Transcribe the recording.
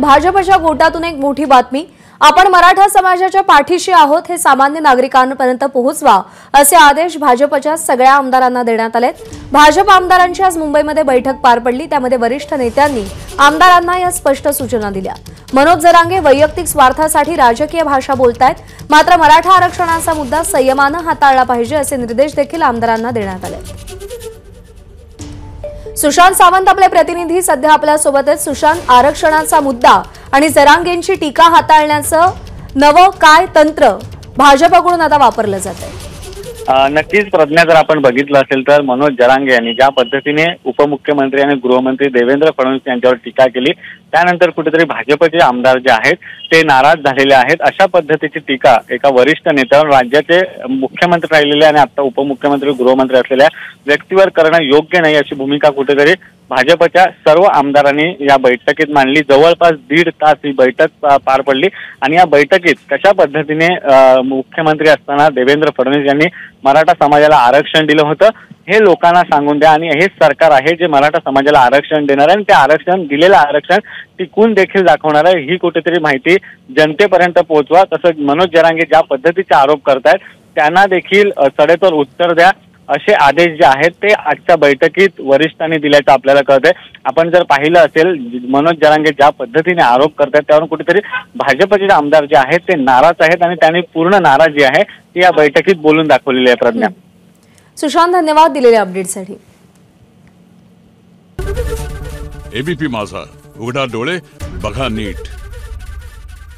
भाजपच्या गोटातून एक मोठी बातमी। आपण मराठा समाजाच्या पाठीशी आहोत हे सामान्य नागरिकांपर्यंत पोहोचवा असे आदेश भाजपच्या सगळ्या आमदारांना देण्यात आले। भाजप आमदारांची आज मुंबईमध्ये बैठक पार पडली। त्यामध्ये वरिष्ठ नेत्यांनी आमदारांना या स्पष्ट सूचना दिल्या। मनोज जरांगे वैयक्तिक स्वार्थासाठी राजकीय भाषा बोलतायत, मात्र मराठा आरक्षणाचा मुद्दा संयमाने हाताळला पाहिजे असे निर्देश देखील आमदारांना देण्यात आले। सुशांत सावंत आपले प्रतिनिधी सध्या आपल्या सोबत आहेत। सुशांत, आरक्षणाचा मुद्दा आणि जरांगेंची टीका हाताळण्याचं नवं काय तंत्र भाजपकडून आता वापरलं जातंय? नक्कीच प्रज्ञा, जर आपण बघितलं असेल तर मनोज जरांगे यांनी ज्या पद्धतीने उपमुख्यमंत्री आणि गृहमंत्री देवेंद्र फडणवीस यांच्यावर टीका केली, त्यानंतर कुठेतरी भाजपचे आमदार जे आहेत ते नाराज झालेले आहेत। अशा पद्धतीची टीका एका वरिष्ठ नेत्यावर, राज्याचे मुख्यमंत्री राहिलेले आणि आता उपमुख्यमंत्री गृहमंत्री असलेल्या व्यक्तीवर करणं योग्य नाही अशी भूमिका कुठेतरी भाजपच्या सर्व आमदारांनी या बैठकीत मांडली। जवळपास 1.5 तास ही बैठक पार पडली आणि या बैठकीत कशा पद्धतीने मुख्यमंत्री असताना देवेंद्र फडणवीस यांनी मराठा समाजाला आरक्षण दिलं होतं हे लोकांना सांगून द्या आणि हेच सरकार आहे जे मराठा समाजाला आरक्षण देणार आहे आणि ते आरक्षण, दिलेलं आरक्षण टिकून देखील दाखवणार आहे ही कुठेतरी माहिती जनतेपर्यंत पोहोचवा। तसंच मनोज जरांगे ज्या पद्धतीचे आरोप करतायत त्यांना देखील सडेतोड उत्तर द्या असे आदेश जे आहेत ते आजच्या बैठकीत वरिष्ठांनी दिल्याचं आपल्याला कळतंय। आपण जर पाहिलं असेल मनोज जरांगे ज्या पद्धतीने आरोप करतात त्यावरून कुठेतरी भाजपचे आमदार जे आहेत ते नाराज आहेत आणि त्यांनी पूर्ण नाराजी आहे ती या बैठकीत बोलून दाखवलेली आहे। प्रज्ञा, सुशांत, धन्यवाद दिलेल्या अपडेटसाठी। एबीपी माझा, उघडा डोळे बघा नीट।